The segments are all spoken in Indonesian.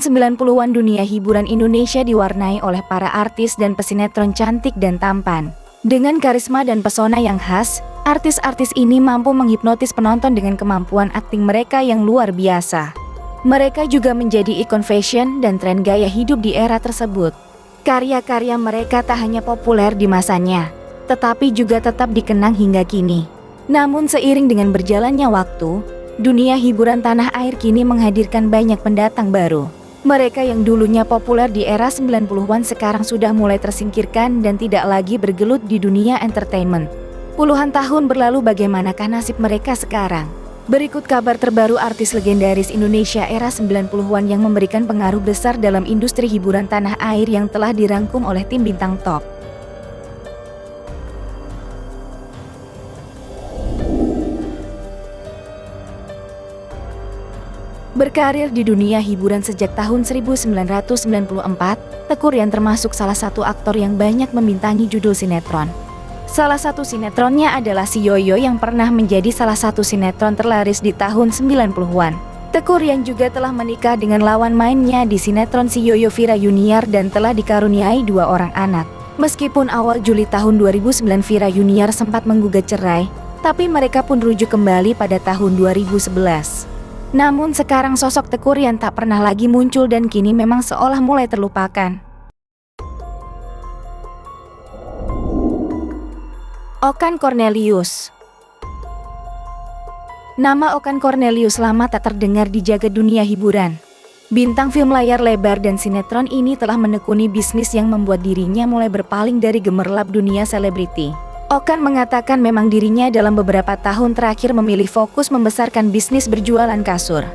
Tahun 90-an dunia hiburan Indonesia diwarnai oleh para artis dan pesinetron cantik dan tampan. Dengan karisma dan pesona yang khas, artis-artis ini mampu menghipnotis penonton dengan kemampuan akting mereka yang luar biasa. Mereka juga menjadi ikon fashion dan tren gaya hidup di era tersebut. Karya-karya mereka tak hanya populer di masanya, tetapi juga tetap dikenang hingga kini. Namun seiring dengan berjalannya waktu, dunia hiburan tanah air kini menghadirkan banyak pendatang baru. Mereka yang dulunya populer di era 90-an sekarang sudah mulai tersingkirkan dan tidak lagi bergelut di dunia entertainment. Puluhan tahun berlalu, bagaimanakah nasib mereka sekarang? Berikut kabar terbaru artis legendaris Indonesia era 90-an yang memberikan pengaruh besar dalam industri hiburan tanah air yang telah dirangkum oleh tim Bintang Top. Berkarir di dunia hiburan sejak tahun 1994, Teuku Ryan termasuk salah satu aktor yang banyak membintangi judul sinetron. Salah satu sinetronnya adalah Si Yoyo yang pernah menjadi salah satu sinetron terlaris di tahun 90-an. Teuku Ryan juga telah menikah dengan lawan mainnya di sinetron Si Yoyo, Vira Yuniar, dan telah dikaruniai 2 orang anak. Meskipun awal Juli tahun 2009 Vira Yuniar sempat menggugat cerai, tapi mereka pun rujuk kembali pada tahun 2011. Namun sekarang sosok Teuku Ryan tak pernah lagi muncul dan kini memang seolah mulai terlupakan. Okan Cornelius. Nama Okan Cornelius lama tak terdengar di jagat dunia hiburan. Bintang film layar lebar dan sinetron ini telah menekuni bisnis yang membuat dirinya mulai berpaling dari gemerlap dunia selebriti. Okan mengatakan memang dirinya dalam beberapa tahun terakhir memilih fokus membesarkan bisnis berjualan kasur.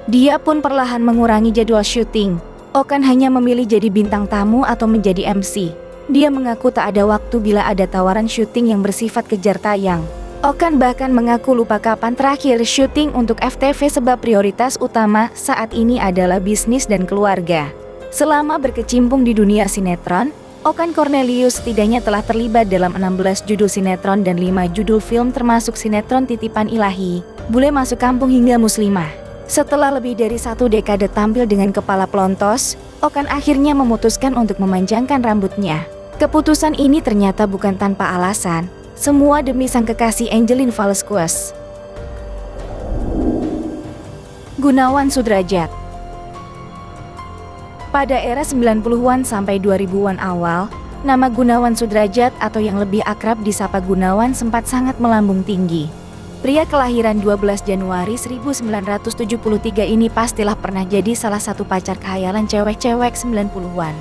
Dia pun perlahan mengurangi jadwal syuting. Okan hanya memilih jadi bintang tamu atau menjadi MC. Dia mengaku tak ada waktu bila ada tawaran syuting yang bersifat kejar tayang. Okan bahkan mengaku lupa kapan terakhir syuting untuk FTV sebab prioritas utama saat ini adalah bisnis dan keluarga. Selama berkecimpung di dunia sinetron, Okan Cornelius setidaknya telah terlibat dalam 16 judul sinetron dan 5 judul film termasuk sinetron Titipan Ilahi, Bule Masuk Kampung hingga Muslimah. Setelah lebih dari 1 dekade tampil dengan kepala pelontos, Okan akhirnya memutuskan untuk memanjangkan rambutnya. Keputusan ini ternyata bukan tanpa alasan, semua demi sang kekasih Angelin Velasquez. Gunawan Sudrajat. Pada era 90-an sampai 2000-an awal, nama Gunawan Sudrajat atau yang lebih akrab disapa Gunawan sempat sangat melambung tinggi. Pria kelahiran 12 Januari 1973 ini pastilah pernah jadi salah satu pacar khayalan cewek-cewek 90-an.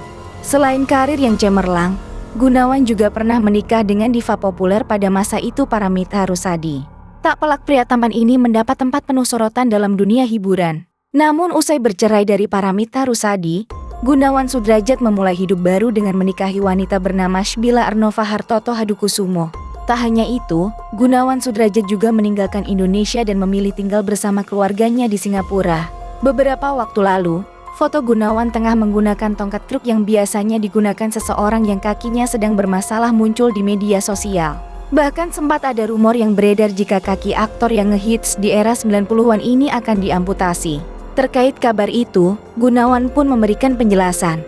Selain karir yang cemerlang, Gunawan juga pernah menikah dengan diva populer pada masa itu, Paramitha Rusady. Tak pelak pria tampan ini mendapat tempat penuh sorotan dalam dunia hiburan. Namun usai bercerai dari Paramitha Rusady, Gunawan Sudrajat memulai hidup baru dengan menikahi wanita bernama Shbila Arnova Hartoto Hadukusumo. Tak hanya itu, Gunawan Sudrajat juga meninggalkan Indonesia dan memilih tinggal bersama keluarganya di Singapura. Beberapa waktu lalu, foto Gunawan tengah menggunakan tongkat truk yang biasanya digunakan seseorang yang kakinya sedang bermasalah muncul di media sosial. Bahkan sempat ada rumor yang beredar jika kaki aktor yang ngehits di era 90-an ini akan diamputasi. Terkait kabar itu, Gunawan pun memberikan penjelasan.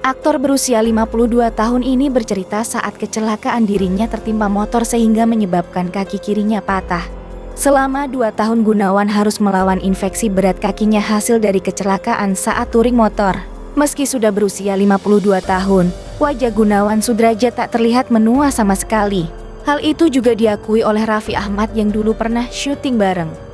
Aktor berusia 52 tahun ini bercerita saat kecelakaan dirinya tertimpa motor sehingga menyebabkan kaki kirinya patah. Selama 2 tahun Gunawan harus melawan infeksi berat kakinya hasil dari kecelakaan saat touring motor. Meski sudah berusia 52 tahun, wajah Gunawan Sudrajat tak terlihat menua sama sekali. Hal itu juga diakui oleh Raffi Ahmad yang dulu pernah syuting bareng.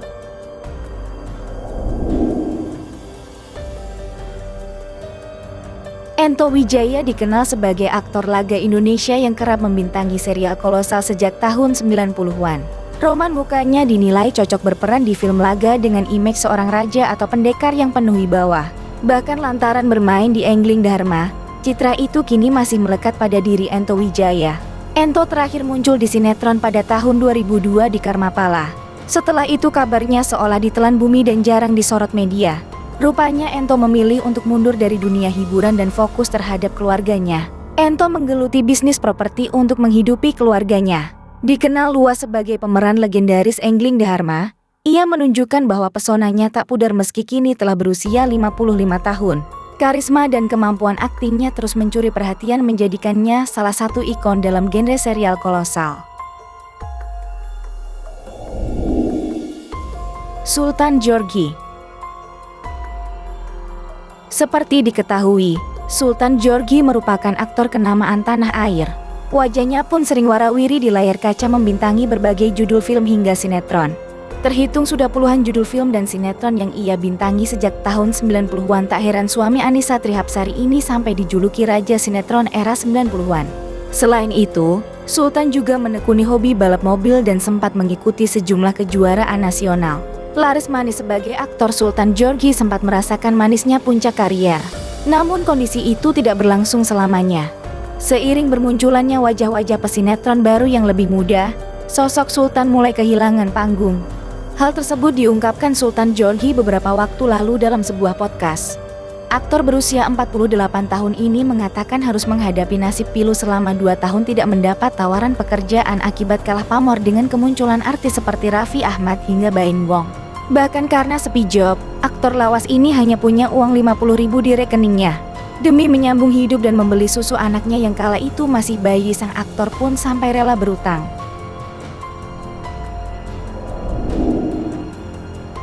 Ento Wijaya dikenal sebagai aktor laga Indonesia yang kerap membintangi serial kolosal sejak tahun 90-an. Roman mukanya dinilai cocok berperan di film laga dengan image seorang raja atau pendekar yang penuh wibawa. Bahkan lantaran bermain di Angling Dharma, citra itu kini masih melekat pada diri Ento Wijaya. Ento terakhir muncul di sinetron pada tahun 2002 di Karmapala. Setelah itu kabarnya seolah ditelan bumi dan jarang disorot media. Rupanya Ento memilih untuk mundur dari dunia hiburan dan fokus terhadap keluarganya. Ento menggeluti bisnis properti untuk menghidupi keluarganya. Dikenal luas sebagai pemeran legendaris Angling Dharma, Ia menunjukkan bahwa pesonanya tak pudar meski kini telah berusia 55 tahun. Karisma dan kemampuan aktingnya terus mencuri perhatian menjadikannya salah satu ikon dalam genre serial kolosal. Sultan Giorgi. Seperti diketahui, Sultan Giorgi merupakan aktor kenamaan tanah air. Wajahnya pun sering warawiri di layar kaca membintangi berbagai judul film hingga sinetron. Terhitung sudah puluhan judul film dan sinetron yang ia bintangi sejak tahun 90-an. Tak heran suami Annisa Trihapsari ini sampai dijuluki raja sinetron era 90-an. Selain itu, Sultan juga menekuni hobi balap mobil dan sempat mengikuti sejumlah kejuaraan nasional. Laris manis sebagai aktor, Sultan Giorgi sempat merasakan manisnya puncak karier. Namun kondisi itu tidak berlangsung selamanya. Seiring bermunculannya wajah-wajah pesinetron baru yang lebih muda, sosok Sultan mulai kehilangan panggung. Hal tersebut diungkapkan Sultan Giorgi beberapa waktu lalu dalam sebuah podcast. Aktor berusia 48 tahun ini mengatakan harus menghadapi nasib pilu selama 2 tahun tidak mendapat tawaran pekerjaan akibat kalah pamor dengan kemunculan artis seperti Raffi Ahmad hingga Baim Wong. Bahkan karena sepi job, aktor lawas ini hanya punya uang 50.000 di rekeningnya. Demi menyambung hidup dan membeli susu anaknya yang kala itu masih bayi, sang aktor pun sampai rela berutang.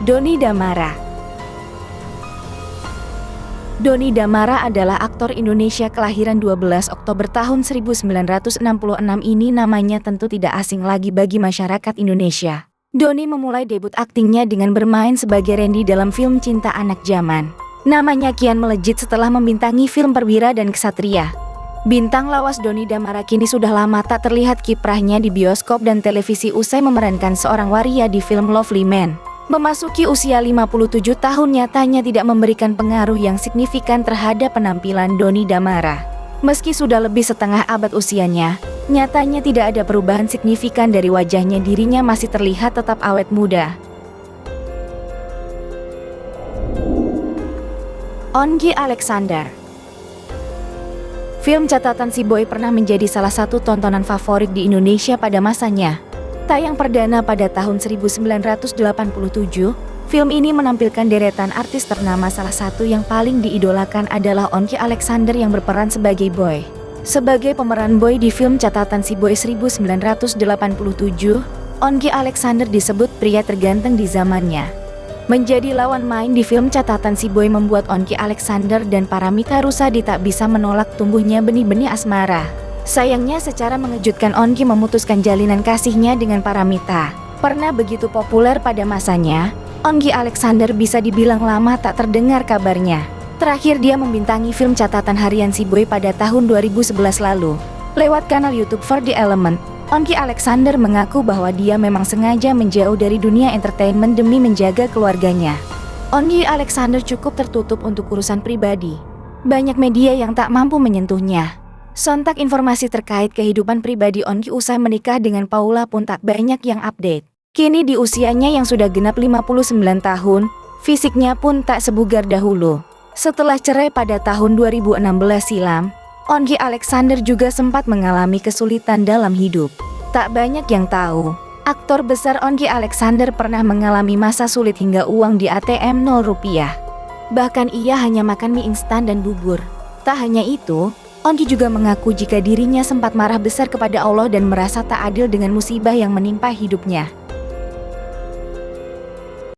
Doni Damara. Doni Damara adalah aktor Indonesia kelahiran 12 Oktober tahun 1966 ini. Namanya tentu tidak asing lagi bagi masyarakat Indonesia. Doni memulai debut aktingnya dengan bermain sebagai Randy dalam film Cinta Anak Zaman. Namanya kian melejit setelah membintangi film Perwira dan Ksatria. Bintang lawas Doni Damara kini sudah lama tak terlihat kiprahnya di bioskop dan televisi usai memerankan seorang waria di film Lovely Man. Memasuki usia 57 tahun nyatanya tidak memberikan pengaruh yang signifikan terhadap penampilan Doni Damara. Meski sudah lebih setengah abad usianya, nyatanya tidak ada perubahan signifikan dari wajahnya. Dirinya masih terlihat tetap awet muda. Onggy Alexander. Film Catatan Si Boy pernah menjadi salah satu tontonan favorit di Indonesia pada masanya. Tayang perdana pada tahun 1987, film ini menampilkan deretan artis ternama. Salah satu yang paling diidolakan adalah Onggy Alexander yang berperan sebagai Boy. Sebagai pemeran Boy di film Catatan Si Boy 1987, Onggy Alexander disebut pria terganteng di zamannya. Menjadi lawan main di film Catatan Si Boy membuat Onggy Alexander dan Paramitha Rusady tak bisa menolak tumbuhnya benih-benih asmara. Sayangnya secara mengejutkan Onggy memutuskan jalinan kasihnya dengan Paramitha. Pernah begitu populer pada masanya, Onggy Alexander bisa dibilang lama tak terdengar kabarnya. Terakhir dia membintangi film Catatan Harian Si Boy pada tahun 2011 lalu. Lewat kanal YouTube For The Element, Onggy Alexander mengaku bahwa dia memang sengaja menjauh dari dunia entertainment demi menjaga keluarganya. Onggy Alexander cukup tertutup untuk urusan pribadi. Banyak media yang tak mampu menyentuhnya. Sontak informasi terkait kehidupan pribadi Onggy usai menikah dengan Paula pun tak banyak yang update. Kini di usianya yang sudah genap 59 tahun, fisiknya pun tak sebugar dahulu. Setelah cerai pada tahun 2016 silam, Onggy Alexander juga sempat mengalami kesulitan dalam hidup. Tak banyak yang tahu, aktor besar Onggy Alexander pernah mengalami masa sulit hingga uang di ATM 0 rupiah. Bahkan ia hanya makan mie instan dan bubur. Tak hanya itu, Onggy juga mengaku jika dirinya sempat marah besar kepada Allah dan merasa tak adil dengan musibah yang menimpa hidupnya.